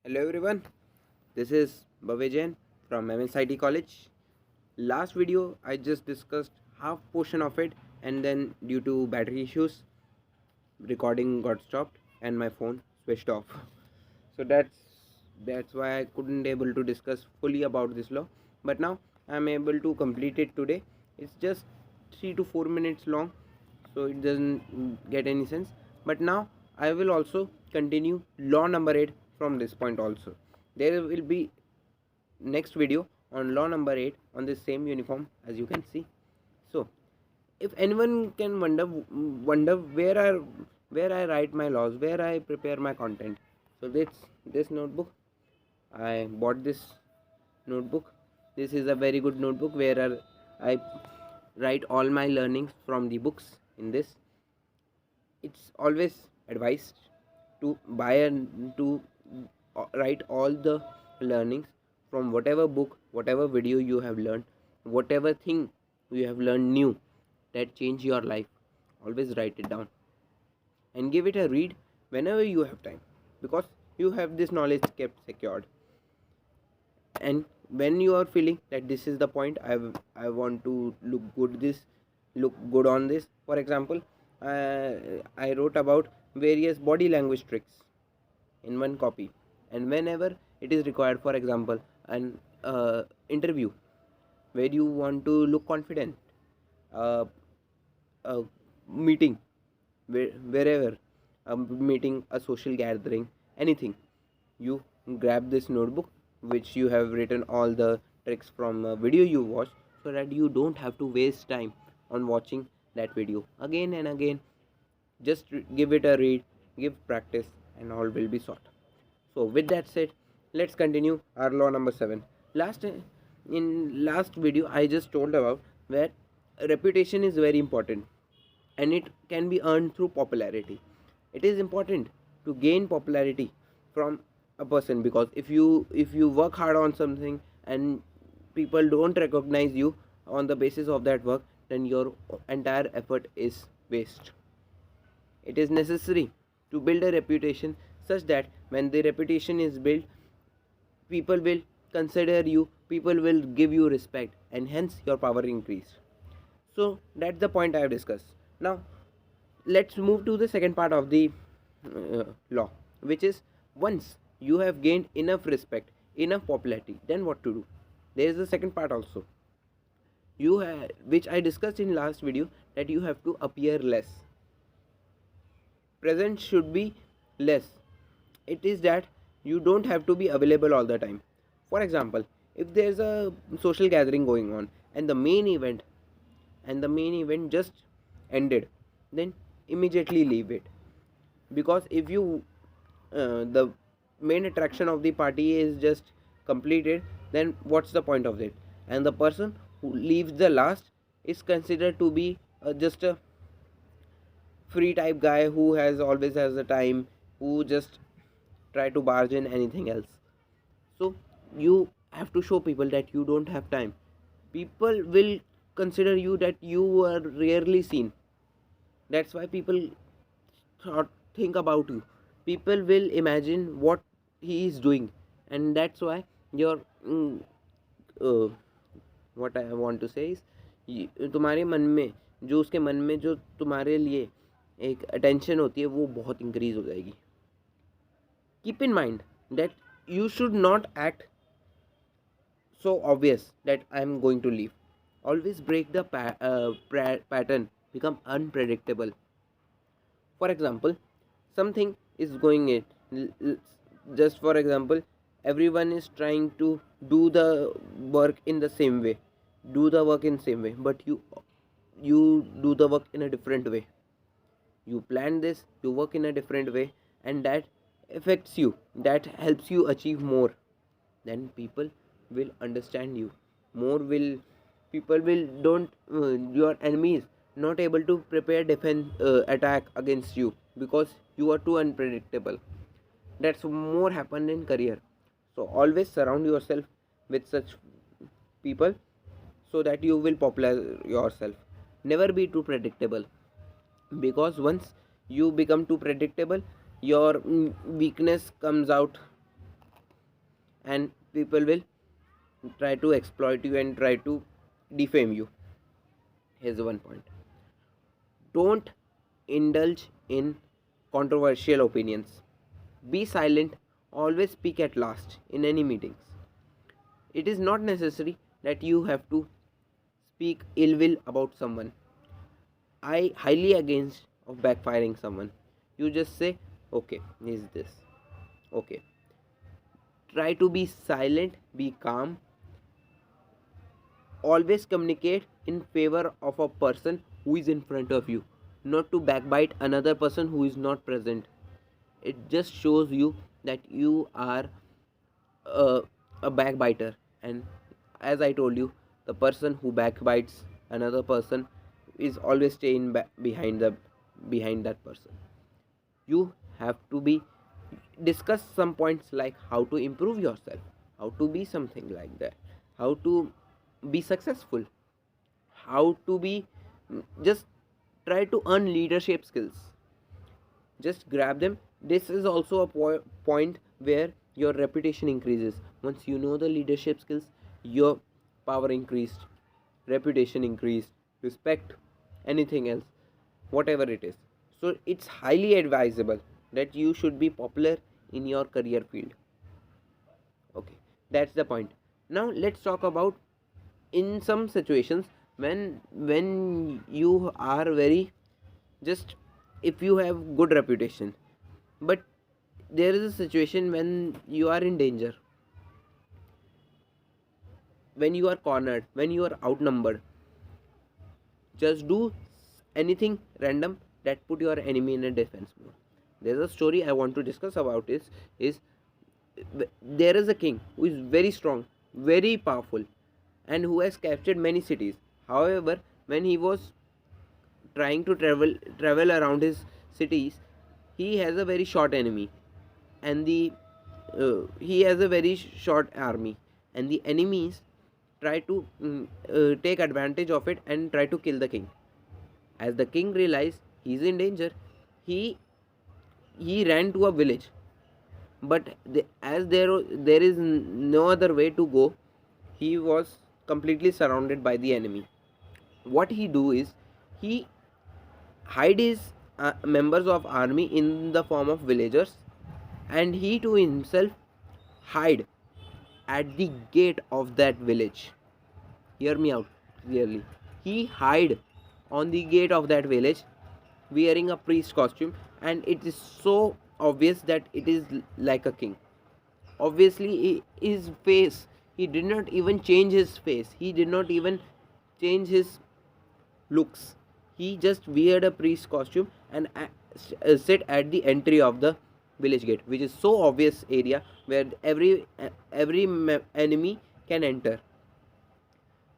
Hello everyone, this is Bhavya Jain from MSIT College. Last video I just discussed half portion of it, and then due to battery issues recording got stopped and my phone switched off. So that's why I couldn't able to discuss fully about this law. But now I'm able to complete it today. It's just 3 to 4 minutes long, so it doesn't get any sense. But now I will also continue law number 8 from this point also. There will be next video on law number 8 on the same uniform, as you can see. So if anyone can wonder where I write my laws, where I prepare my content. So this notebook. I bought this notebook. This is a very good notebook where I write all my learnings from the books in this. It's always advised to buy and to write all the learnings from whatever book, whatever video you have learned, whatever thing you have learned new that change your life. Always write it down and give it a read whenever you have time, because you have this knowledge kept secured. And when you are feeling that this is the point, I want to look good on this. For example, I wrote about various body language tricks in one copy, and whenever it is required, for example an interview where you want to look confident, uh, a meeting, wherever, a meeting, a social gathering, anything, you grab this notebook which you have written all the tricks from a video you watched, so that you don't have to waste time on watching that video again and again. Just give it a read, give practice, and all will be sorted. So with that said, let's continue our law number 7. Last video I just told about where reputation is very important, and it can be earned through popularity. It is important to gain popularity from a person, because if you work hard on something and people don't recognize you on the basis of that work, then your entire effort is waste. It is necessary to build a reputation such that when the reputation is built, people will consider you, people will give you respect, and hence your power increase. So that's the point I have discussed. Now let's move to the second part of the law, which is, once you have gained enough respect, enough popularity, then what to do. There is the second part also, which I discussed in last video, that you have to appear less. Presence should be less. It is that you don't have to be available all the time. For example, if there's a social gathering going on and the main event just ended, then immediately leave it. Because if you the main attraction of the party is just completed, then what's the point of it? And the person who leaves the last is considered to be just a free type guy who always has the time, who just try to barge in anything else. So you have to show people that you don't have time. People will consider you that you are rarely seen. That's why people think about you. People will imagine what he is doing, and that's why your uh, what I want to say is, तुम्हारे मन में जो उसके मन में जो तुम्हारे लिए एक अटेंशन होती है, वो बहुत इंक्रीज हो जाएगी. Keep in mind that you should not act so obvious that I am going to leave. Always break the pattern, become unpredictable. For example, something is going in. Just for example, everyone is trying to do the work in the same way, but you do the work in a different way. You plan this, you work in a different way, and that affects you, that helps you achieve more. Then people will understand you more. Will People will don't your enemies not able to prepare defense attack against you, because you are too unpredictable. That's more happen in career. So always surround yourself with such people, so that you will popularize yourself. Never be too predictable, because once you become too predictable, your weakness comes out and people will try to exploit you and try to defame you. Here's one point: don't indulge in controversial opinions. Be silent, always speak at last in any meetings. It is not necessary that you have to speak ill will about someone. I highly against of backfiring someone. You just say, okay, is this okay? Try to be silent, be calm. Always communicate in favor of a person who is in front of you, not to backbite another person who is not present. It just shows you that you are a, a backbiter, and as I told you, the person who backbites another person is always staying behind that person. You have to be discuss some points like how to improve yourself, how to be something like that, how to be successful, how to be, just try to earn leadership skills. Just grab them. This is also a point where your reputation increases. Once you know the leadership skills, your power increased, reputation increased, respect, anything else, whatever it is. So it's highly advisable that you should be popular in your career field. Okay, that's the point. Now let's talk about, in some situations, when you are very, just, if you have good reputation, but there is a situation when you are in danger, when you are cornered, when you are outnumbered, just do anything random that put your enemy in a defense mode. There's a story I want to discuss about this. Is there is a king who is very strong, very powerful, and who has captured many cities. However, when he was trying to travel around his cities, he has a very short enemy, and the he has a very short army, and the enemies try to take advantage of it and try to kill the king. As the king realized he is in danger, he ran to a village, but as there is no other way to go, he was completely surrounded by the enemy. What he do is, he hide his members of army in the form of villagers, and he to himself hide at the gate of that village. Hear me out clearly. He hide on the gate of that village wearing a priest costume, and it is so obvious that it is like a king. Obviously his face, he did not even change his face, he did not even change his looks. He just weared a priest costume and sit at the entry of the village gate, which is so obvious area where every enemy can enter.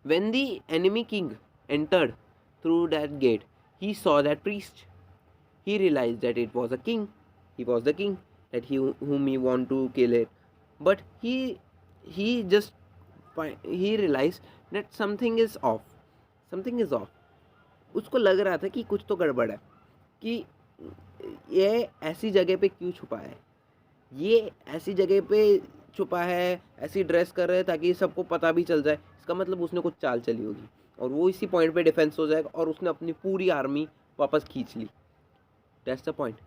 When the enemy king entered through that gate, he saw that priest. He realized that it was a king. He was the king, that whom he want to kill it. But he just he realized that something is off. Something is off. उसको लग रहा था कि कुछ तो गड़बड़ है, कि ये ऐसी जगह पे क्यों छुपा है, ये ऐसी जगह पे छुपा है, ऐसी ड्रेस कर रहे हैं ताकि सबको पता भी चल जाए, इसका मतलब उसने कुछ चाल चली होगी और वो इसी पॉइंट पे डिफेंस हो जाएगा और उसने अपनी पूरी आर्मी वापस खींच ली. That's the point.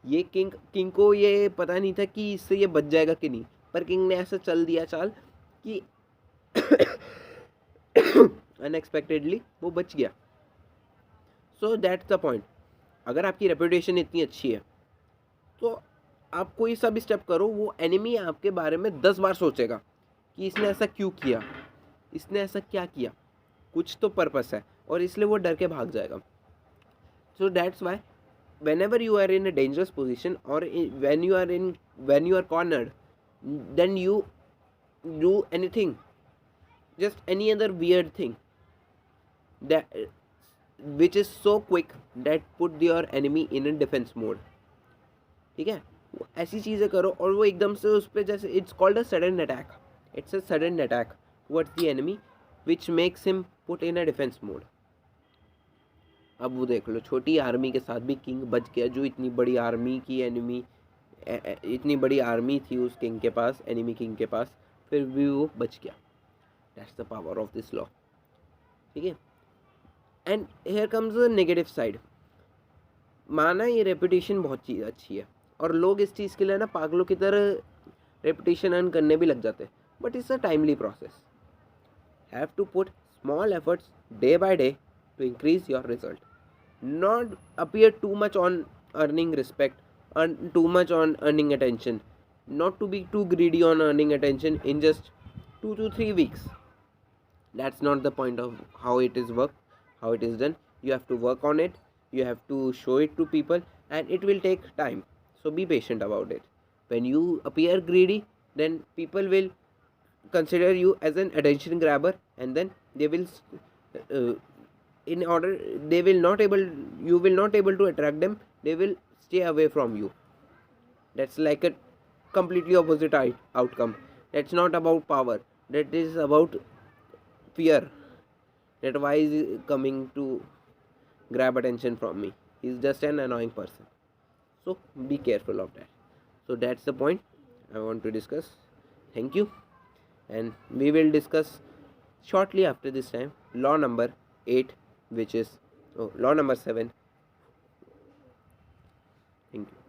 ये किंग को ये पता नहीं था कि इससे ये बच जाएगा कि नहीं, पर किंग ने ऐसा चल दिया चाल कि अनएक्सपेक्टेडली वो बच गया. So that's the point. अगर आपकी रेपुटेशन इतनी अच्छी है तो आप कोई सा भी स्टेप करो, वो एनिमी आपके बारे में 10 बार सोचेगा कि इसने ऐसा क्यों किया, इसने ऐसा क्या किया, कुछ तो पर्पस है, और इसलिए वो डर के भाग जाएगा. So that's why whenever you are in a dangerous position, or when you are cornered, then you do anything, just any other weird thing that which is so quick that put your enemy in a defense mode. ठीक है, ऐसी चीज़ें करो और वो एकदम से उस पर, जैसे it's called a sudden attack, it's a sudden attack towards the enemy which makes him put in a defence mode. अब वो देख लो, छोटी आर्मी के साथ भी किंग बच गया, जो इतनी बड़ी आर्मी की इतनी बड़ी आर्मी थी उस किंग के पास, एनिमी किंग के पास, फिर भी वो बच गया. That's the power of this law. ठीक है. And here comes the negative side. माना ये रेपुटेशन बहुत चीज़ अच्छी है और लोग इस चीज़ के लिए ना पागलों की तरह रेपुटेशन अर्न करने भी लग जाते हैं, but it's a timely process. Have to put small efforts day by day to increase your result. Not appear too much on earning respect and too much on earning attention. Not to be too greedy on earning attention in just 2 to 3 weeks. That's not the point of how it is worked, how it is done. You have to work on it, you have to show it to people, and it will take time. So be patient about it. When you appear greedy, then people will consider you as an attention grabber, and then they will uh, in order they will not able you will not able to attract them, they will stay away from you. That's like a completely opposite outcome. That's not about power, that is about fear, that why is he coming to grab attention from me, he's just an annoying person. So be careful of that. So that's the point I want to discuss. Thank you, and we will discuss shortly after this time law number 8, which is law number 7. Thank you.